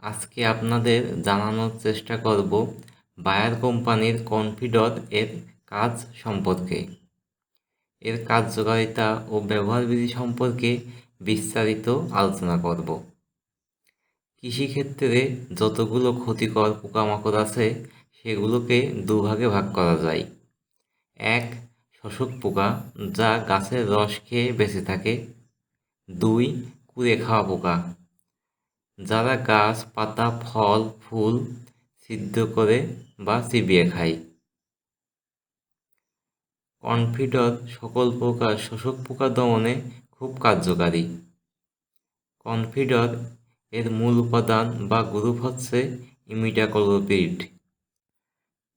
আজকে আপনাদের জানানোর চেষ্টা করব বায়ার কোম্পানির কনফিডর এর কাজ সম্পর্কে। এর কার্যকারিতা ও ব্যবহারবিধি সম্পর্কে বিস্তারিত আলোচনা করব। কৃষিক্ষেত্রে যতগুলো ক্ষতিকর পোকামাকড় আছে সেগুলোকে দুভাগে ভাগ করা যায়। এক, শোষক পোকা, যা গাছের রস খেয়ে বেঁচে থাকে। দুই, কুড়ে খাওয়া পোকা, যারা গাছ, পাতা, ফল, ফুল ছিদ্র করে বা চিবিয়ে খায়। কনফিডর সকল প্রকার শোষক পোকা দমনে খুব কার্যকারী। কনফিডর এর মূল উপাদান বা গ্রুপ হচ্ছে ইমিডাক্লোপিড।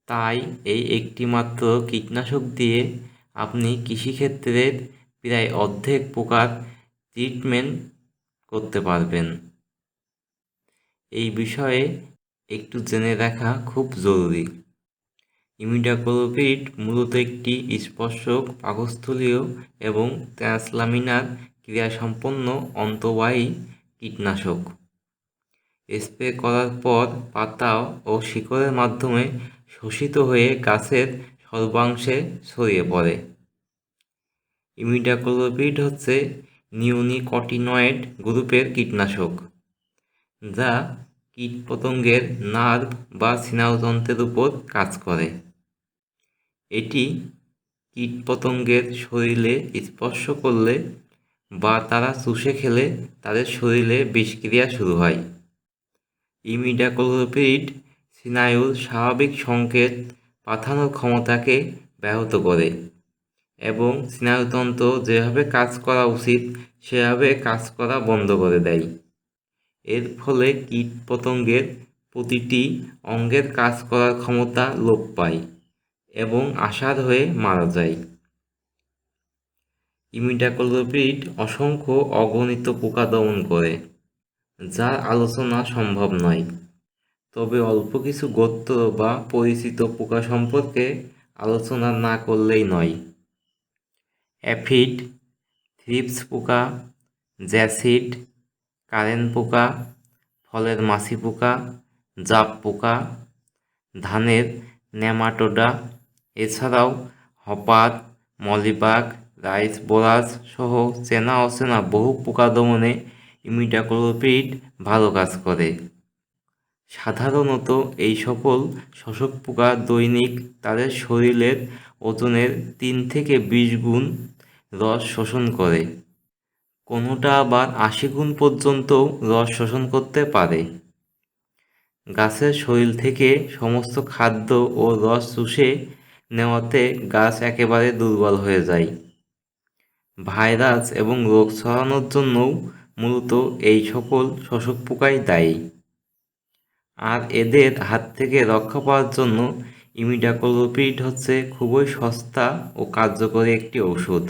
তাই এই একটি মাত্র কীটনাশক দিয়ে আপনি কৃষিক্ষেত্রের প্রায় অর্ধেক পোকার ট্রিটমেন্ট করতে পারবেন। এই বিষয়ে একটু জেনে রাখা খুব জরুরি। ইমিডাক্লোপিড মূলত একটি স্পর্শক, পাকস্থলীয় এবং ট্রান্সলামিনার ক্রিয়াসম্পন্ন অন্তঃবাহী কীটনাশক। স্প্রে করার পর পাতা ও শিকড়ের মাধ্যমে শোষিত হয়ে গাছের সর্বাংশে ছড়িয়ে পড়ে। ইমিডাক্লোপিড হচ্ছে নিওনিকটিনয়েড গ্রুপের কীটনাশক, যা কীটপতঙ্গের নার্ভ বা স্নায়ুতন্ত্রের উপর কাজ করে। এটি কীটপতঙ্গের শরীরে স্পর্শ করলে বা তারা চুষে খেলে তাদের শরীরে বিষক্রিয়া শুরু হয়। ইমিডাক্লোপিড স্নায়ুর স্বাভাবিক সংকেত পাঠানোর ক্ষমতাকে ব্যাহত করে এবং স্নায়ুতন্ত্র যেভাবে কাজ করা উচিত সেভাবে কাজ করা বন্ধ করে দেয়। এর ফলে কীটপতঙ্গের প্রতিটি অঙ্গের কাজ করার ক্ষমতা লোপ পায় এবং আসার হয়ে মারা যায়। ইমিডাক্লোপিড অসংখ্য অগণিত পোকা দমন করে, যার আলোচনা সম্ভব নয়। তবে অল্প কিছু গোত্র বা পরিচিত পোকা সম্পর্কে আলোচনা না করলেই নয়। অ্যাফিড, থ্রিপস পোকা, জ্যাসিড, কারেন পোকা, ফলের মাছি পোকা, জাপ পোকা, ধানের নেমাটোডা, এছাড়াও হপার, মলিবাগ, রাইস বোরাস সহ চেনা অচেনা বহু পোকা দমনে ইমিডাক্লোপিড ভালো কাজ করে। সাধারণত এই সকল শোষক পোকা দৈনিক তাদের শরীরের ওজনের 3 থেকে 20 গুণ রস শোষণ করে। কোনোটা আবার 80 গুণ পর্যন্ত রস শোষণ করতে পারে। গাছের শরীর থেকে সমস্ত খাদ্য ও রস চুষে নেওয়াতে গাছ একেবারে দুর্বল হয়ে যায়। ভাইরাস এবং রোগ ছড়ানোর জন্যও মূলত এই সকল শোষক পোকাই দায়ী। আর এদের হাত থেকে রক্ষা পাওয়ার জন্য ইমিডাক্লোপিড হচ্ছে খুবই সস্তা ও কার্যকরী একটি ঔষধ।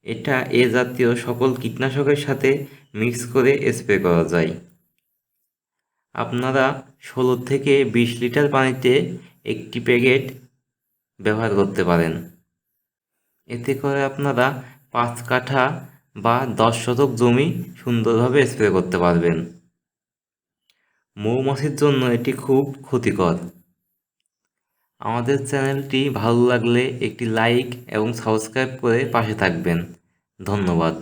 এটা এ জাতীয় সকল কীটনাশকের সাথে মিক্স করে স্প্রে করা যায়। আপনারা 16 থেকে 20 লিটার পানিতে একটি প্যাকেট ব্যবহার করতে পারেন। এতে করে আপনারা 5 কাঠা বা 10 শতক জমি সুন্দরভাবে স্প্রে করতে পারবেন। মৌমাছির জন্য এটি খুব ক্ষতিকর। আমাদের চ্যানেলটি ভালো লাগলে একটি লাইক এবং সাবস্ক্রাইব করে পাশে থাকবেন। ধন্যবাদ।